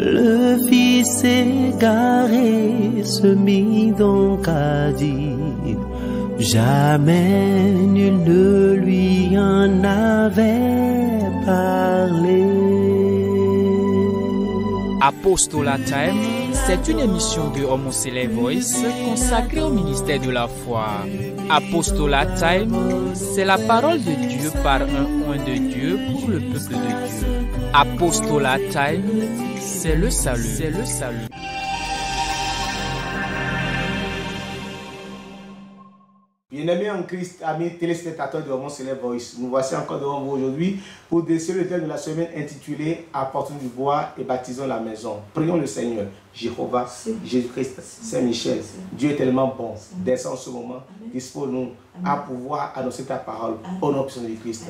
Le fils égaré se mit donc à dire, jamais nul ne lui en avait parlé. Apostolat Time, c'est une émission de Homoselay Voice consacrée au ministère de la foi. Apostolat Time, c'est la parole de Dieu par un oint de Dieu pour le peuple de Dieu. Apostolat Time, c'est le salut, c'est le salut. Bien-aimés en Christ, amis téléspectateurs de Homoselay Voice, nous voici encore devant vous aujourd'hui pour décider le thème de la semaine intitulé Apportons du bois et baptisons la maison. Prions le Seigneur, Jéhovah, Jésus-Christ, Saint-Michel. Dieu est tellement bon. Descends en ce moment, dispose-nous à pouvoir annoncer ta parole au nom puissant de Christ.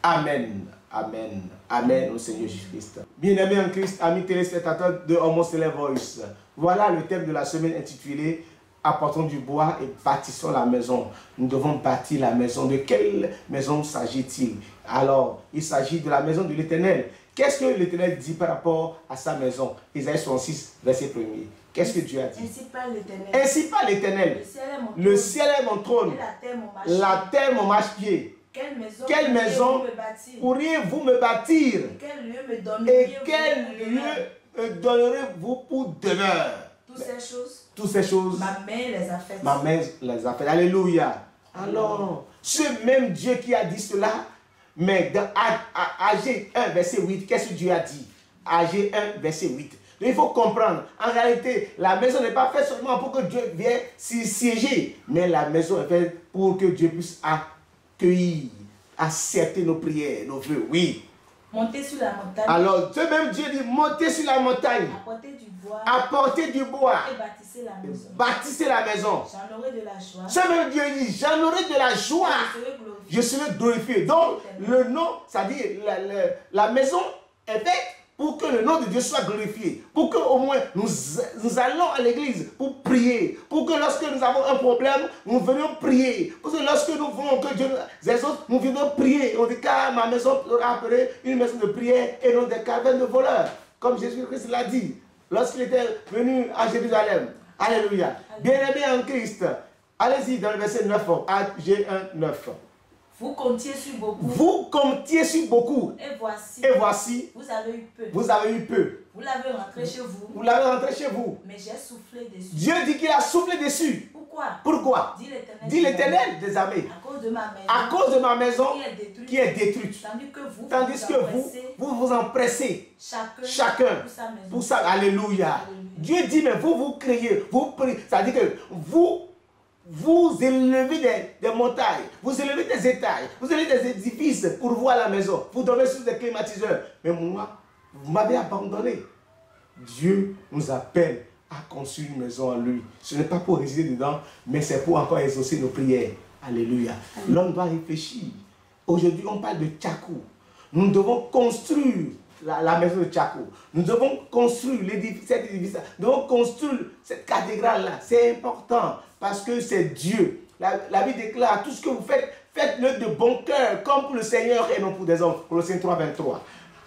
Amen. Amen. Amen au Seigneur Jésus-Christ. Bien-aimés en Christ, amis téléspectateurs de Homoselay Voice, voilà le thème de la semaine intitulé Apportons du bois et bâtissons la maison. Nous devons bâtir la maison. De quelle maison s'agit-il? Alors, il s'agit de la maison de l'Éternel. Qu'est-ce que l'Éternel dit par rapport à sa maison? Isaïe 66, verset 1er. Qu'est-ce que Dieu a dit? Ainsi parle l'Éternel. Ainsi parle l'Éternel. Le ciel est mon trône. La terre mon marchepied. Quelle maison pourriez-vous me bâtir? Et quel lieu me donnerez-vous pour demeure? Toutes ces choses, ma main les a faites. Ma main les a faites. Alléluia. Alors, ce même Dieu qui a dit cela, mais dans Agé 1, verset 8, qu'est-ce que Dieu a dit? Agé 1, verset 8. Donc, il faut comprendre, en réalité, la maison n'est pas faite seulement pour que Dieu vienne s'y siéger, mais la maison est faite pour que Dieu puisse accueillir, accepter nos prières, nos vœux. Oui. Monter sur la montagne. Alors, ce même Dieu dit, montez sur la montagne. Apportez du bois. Et bâtissez la maison. Bâtissez la maison. J'en aurai de la joie. Ce même Dieu dit, j'en aurai de la joie. Je serai glorifié. Donc, le nom, c'est-à-dire la maison est faite pour que le nom de Dieu soit glorifié. Pour que au moins nous allons à l'église pour prier. Pour que lorsque nous avons un problème, nous venions prier. Pour que lorsque nous voulons que Dieu nous exauce, nous venons prier. On dit car ma maison sera appelée une maison de prière et non des cavernes de voleurs. Comme Jésus-Christ l'a dit lorsqu'il était venu à Jérusalem. Alléluia. Bien-aimés en Christ. Allez-y dans le verset 9. Agé 1, 9. Vous comptiez sur beaucoup. Vous comptiez sur beaucoup. Et voici. Vous avez eu peu. Vous avez eu peu. Vous l'avez rentré chez vous. Vous l'avez rentré chez vous. Mais j'ai soufflé dessus. Dieu dit qu'il a soufflé dessus. Pourquoi? Dit l'Éternel des armées. À cause de ma maison qui est détruite. Tandis que vous vous empressez. Chacun pour ça. Alléluia. Dieu dit, mais vous criez, vous priez. C'est-à-dire que vous élevez des montagnes, vous élevez des étages, vous élevez des édifices pour voir la maison. Vous dormez sur des climatiseurs. Mais moi, vous m'avez abandonné. Dieu nous appelle à construire une maison en lui. Ce n'est pas pour résider dedans, mais c'est pour encore exaucer nos prières. Alléluia. L'homme doit réfléchir. Aujourd'hui, on parle de Tchakou. Nous devons construire la maison de Tchakou. Nous devons construire cet édifice. Nous devons construire cette cathédrale-là. C'est important parce que c'est Dieu. La Bible déclare, tout ce que vous faites, faites-le de bon cœur, comme pour le Seigneur et non pour des hommes. Colossiens 3, 23.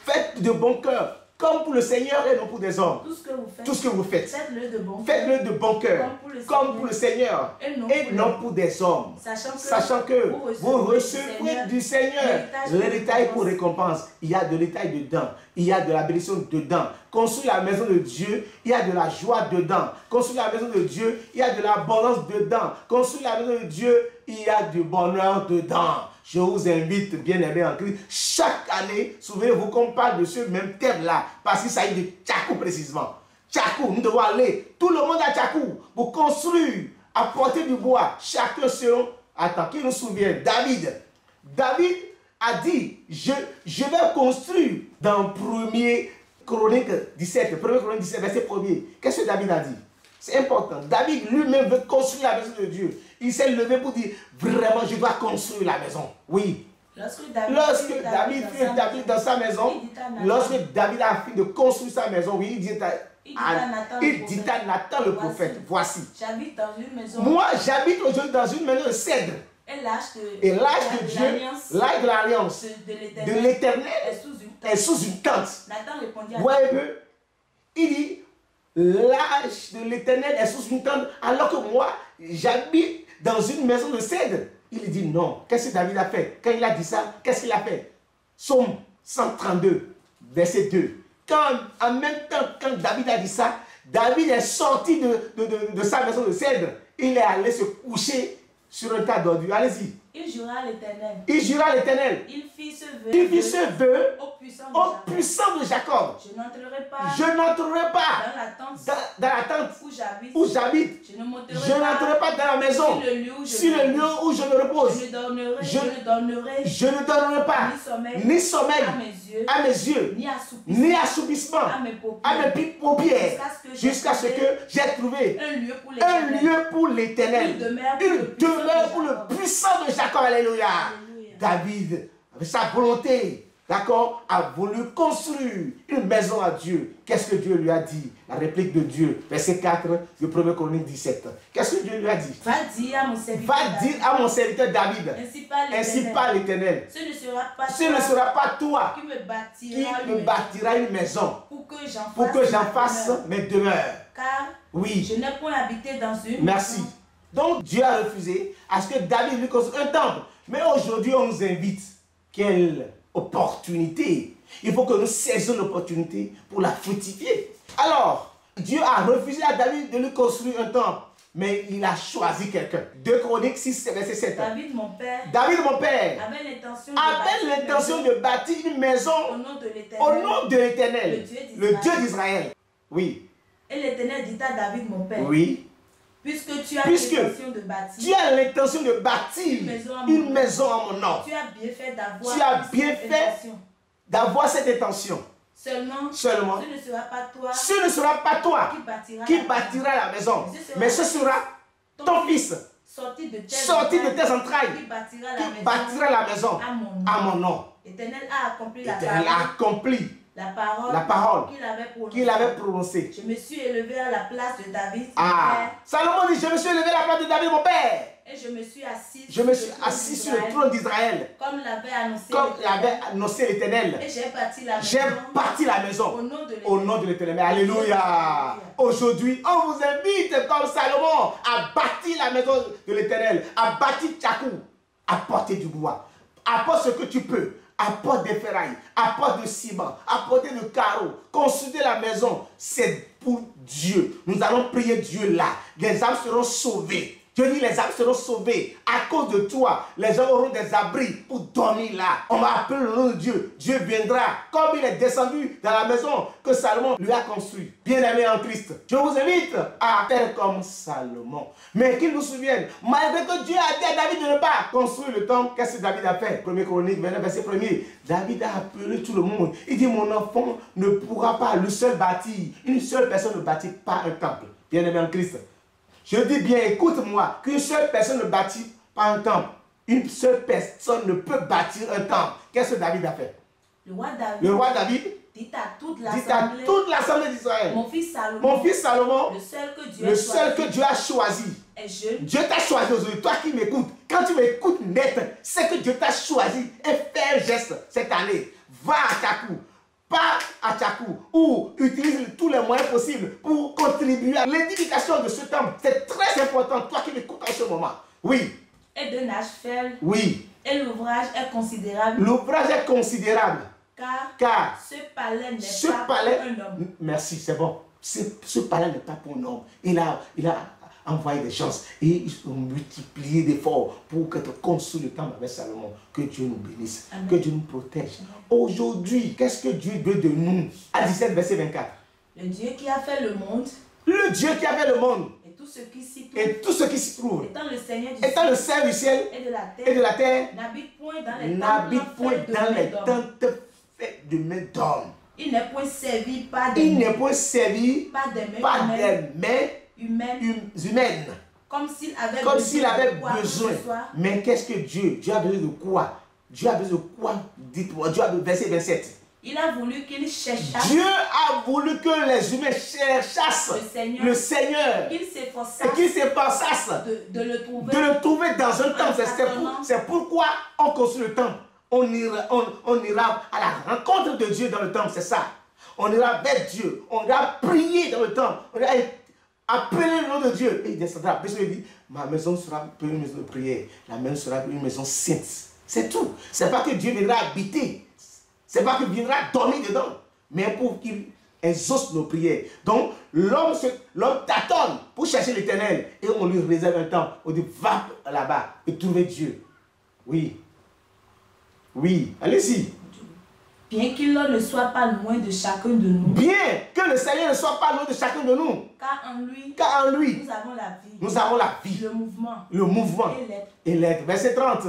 Faites de bon cœur, comme pour le Seigneur et non pour des hommes. Tout ce que vous faites, faites-le de bon cœur, comme pour le Seigneur et non pour des hommes. Sachant que vous recevrez du Seigneur l'héritage pour récompense. Il y a de l'héritage dedans. Il y a de la bénédiction dedans. Construire la maison de Dieu, il y a de la joie dedans. Construire la maison de Dieu, il y a de l'abondance dedans. Construire la maison de Dieu, il y a du bonheur dedans. Je vous invite, bien-aimés en Christ, chaque année, souvenez-vous qu'on parle de ce même thème-là, parce qu'il s'agit de Tchakou précisément. Tchakou, nous devons aller, tout le monde à Tchakou, pour construire, apporter du bois, chacun selon. Attends, qui nous souvient? David a dit, je vais construire dans 1er Chronique 17, 1er Chronique 17, verset 1er. Qu'est-ce que David a dit? C'est important. David lui-même veut construire la maison de Dieu. Il s'est levé pour dire, vraiment, je dois construire la maison. Oui. Lorsque David fut établi dans sa maison, lorsque David a fini de construire sa maison, oui, il dit à Nathan le prophète, voici. Moi, j'habite aujourd'hui dans une maison de cèdre. Et l'âge de Dieu, l'âge de l'alliance de l'Éternel est sous une tente. Nathan répondit à voyez-vous, il dit, l'âge de l'Éternel est sous une tente, alors que moi, j'habite dans une maison de cèdre. Il dit non. Qu'est-ce que David a fait? Quand il a dit ça, qu'est-ce qu'il a fait? Psaume 132, verset 2. En même temps, quand David a dit ça, David est sorti de sa maison de cèdre. Il est allé se coucher sur un tas d'ordures. Allez-y. Il jura l'Éternel. Il jura l'Éternel. Il fit ce vœu. Il fit ce vœu au puissant de Jacob. de Jacob. Je n'entrerai pas dans la tente où j'habite. Je Je n'entrerai pas dans la maison. Sur le lieu où je me repose. Je ne donnerai pas ni sommeil à mes yeux, ni assoupissement à mes paupières, jusqu'à ce que j'ai trouvé un lieu pour l'Éternel, une demeure pour le puissant de Jacob. Alléluia. David, avec sa volonté, d'accord, a voulu construire une maison à Dieu. Qu'est-ce que Dieu lui a dit? La réplique de Dieu, verset 4 de 1 Chronique 17. Qu'est-ce que Dieu lui a dit? Va dire à mon serviteur David, ainsi parle l'Éternel. Ce ne sera pas toi qui me bâtira une maison pour que j'en fasse mes demeures. Car oui, je n'ai point habité dans une merci. maison. Donc Dieu a refusé à ce que David lui construise un temple. Mais aujourd'hui, on nous invite. Quelle opportunité! Il faut que nous saisissions l'opportunité pour la fructifier. Alors, Dieu a refusé à David de lui construire un temple. Mais il a choisi quelqu'un. 2 Chroniques 6, verset 7. David, mon père, avait l'intention de bâtir une maison au nom de l'Éternel, le Dieu d'Israël. Oui. Et l'Éternel dit à David, mon père. Oui. Puisque tu as l'intention de bâtir une maison à mon nom. Tu as bien fait d'avoir cette intention. Seulement, ce ne sera pas toi qui bâtira la maison, mais ce sera ton fils, sorti de tes entrailles, qui bâtira la maison à mon nom. L'Éternel a accompli la parole qu'il avait prononcée. Je me suis élevé à la place de David, Salomon dit, je me suis élevé à la place de David, mon père. Et je me suis assis sur le trône d'Israël. Comme l'avait annoncé l'Éternel. Et j'ai bâti la maison au nom de l'Éternel. Alléluia. Aujourd'hui, on vous invite comme Salomon à bâtir la maison de l'Éternel, à bâtir Tchakou, à porter du bois. Apporte ce que tu peux. Apporte des ferrailles, apporte du ciment, apporte du carreau, construisez la maison. C'est pour Dieu. Nous allons prier Dieu là. Les âmes seront sauvées. Dieu dit, les âmes seront sauvées. À cause de toi, les gens auront des abris pour dormir là. On va appeler le nom de Dieu. Dieu viendra comme il est descendu dans la maison que Salomon lui a construite. Bien-aimés en Christ, je vous invite à faire comme Salomon. Mais qu'il nous souvienne, malgré que Dieu a dit à David de ne pas construire le temple, qu'est-ce que David a fait? 1 Chronique 29, verset 1er. David a appelé tout le monde. Il dit, mon enfant ne pourra pas le seul bâtir. Une seule personne ne bâtit pas un temple. Bien-aimés en Christ. Je dis bien, écoute-moi, qu'une seule personne ne bâtit pas un temple. Une seule personne ne peut bâtir un temple. Qu'est-ce que David a fait? Le roi David dit à toute l'assemblée d'Israël, mon fils Salomon, le seul que Dieu a choisi. Dieu t'a choisi aujourd'hui, toi qui m'écoutes. Quand tu m'écoutes net, c'est que Dieu t'a choisi et fais un geste cette année. Va à Tchakou. Pas à Tchakou, ou utilise tous les moyens possibles pour contribuer à l'édification de ce temple. C'est très important, toi qui m'écoutes en ce moment. Oui. Et de Nashville. Oui. Et l'ouvrage est considérable. L'ouvrage est considérable. Car ce palais n'est pas pour un homme. Merci, c'est bon. Ce palais n'est pas pour un homme. Il a envoyé des gens et ils ont multiplié d'efforts pour que tu construis le temple avec Salomon. Que Dieu nous bénisse, Amen. Que Dieu nous protège. Aujourd'hui, qu'est-ce que Dieu veut de nous? À 17, verset 24. Le Dieu qui a fait le monde. Le Dieu qui a fait le monde. Et tout ce qui s'y trouve. Étant le Seigneur du ciel et de la terre. N'habite point dans les tentes faites de main d'homme. Il n'est point servi par des mains humaines. Comme s'il avait besoin. Mais qu'est-ce que Dieu a besoin de quoi? Dieu a besoin de quoi? Dites-moi. Dieu a besoin de verset 27. Il a voulu qu'il cherchasse. Dieu a voulu que les humains cherchassent le Seigneur. Qu'il s'efforçasse de le trouver dans un temple. C'est pourquoi on construit le temple. On ira à la rencontre de Dieu dans le temple, c'est ça. On ira vers Dieu. On ira prier dans le temple. On ira appeler le nom de Dieu. Et il descendra. Parce qu'il dit, ma maison sera une maison de prière. La maison sera une maison sainte. C'est tout. C'est pas que Dieu viendra habiter. C'est pas qu'il viendra dormir dedans. Mais pour qu'il exauce nos prières. Donc, l'homme tâtonne pour chercher l'Éternel. Et on lui réserve un temps. On dit, va là-bas et trouver Dieu. Oui. Oui. Allez-y. Bien qu'il ne soit pas loin de chacun de nous. Bien que le Seigneur ne soit pas loin de chacun de nous. Car en lui, nous avons la vie. Nous avons la vie. Le mouvement. Et l'être. Verset 30.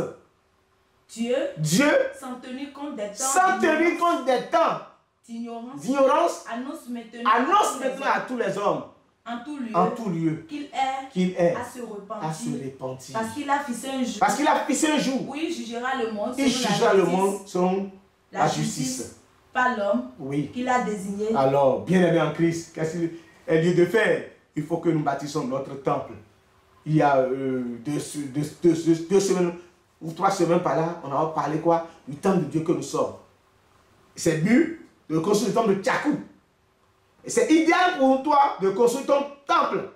Dieu, sans tenir compte des temps d'ignorance, annonce maintenant à tous les hommes, en tout lieu, qu'il est à se repentir. Parce qu'il a fixé un jour. Oui, il jugera le monde selon la justice. Pas l'homme qu'il a désigné. Alors, bien-aimés en Christ, qu'est-ce qu'il est lieu de faire? Il faut que nous bâtissons notre temple. Il y a 2 semaines ou 3 semaines par là, on a parlé quoi? Du temple de Dieu que nous sommes. C'est but de construire le temple de Tchakou. Et c'est idéal pour toi de construire ton temple,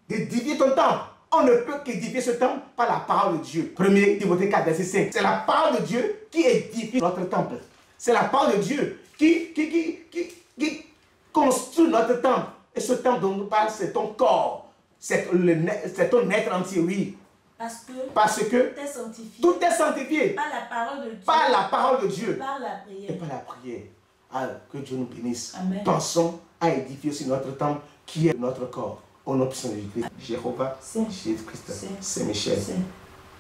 d'édifier ton temple. On ne peut qu'édifier ce temple par la parole de Dieu. 1 Timothée 4, verset 5. C'est la parole de Dieu qui édifie notre temple. C'est la parole de Dieu qui construit notre temple. Et ce temple dont nous parlons, c'est ton corps. C'est ton être entier, oui. Parce que tout est sanctifié par la parole de Dieu. Par la prière. Et par la prière. Alors, que Dieu nous bénisse. Amen. Pensons à édifier aussi notre temple qui est notre corps. Au nom de Jésus-Christ. Jéhovah, Jésus-Christ, Saint-Michel,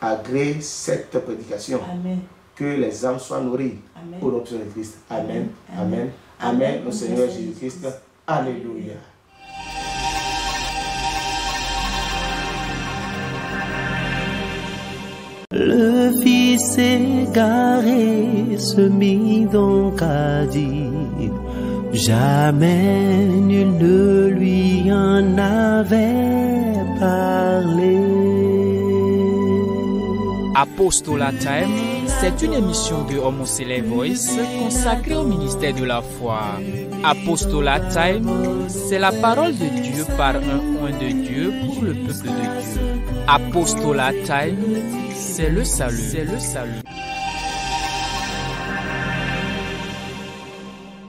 agrée cette prédication. Amen. Que les âmes soient nourries. Amen. Au nom de Jésus-Christ. Amen. Amen. Amen. Au Seigneur Jésus-Christ. Alléluia. Le fils égaré se mit donc à dire, jamais nul ne lui en avait parlé. Apostolat Time, c'est une émission de Homoselect Voice consacrée au ministère de la foi. Apostolat Time, c'est la parole de Dieu par un oint de Dieu pour le peuple de Dieu. Apostolat Time, c'est le salut. C'est le salut.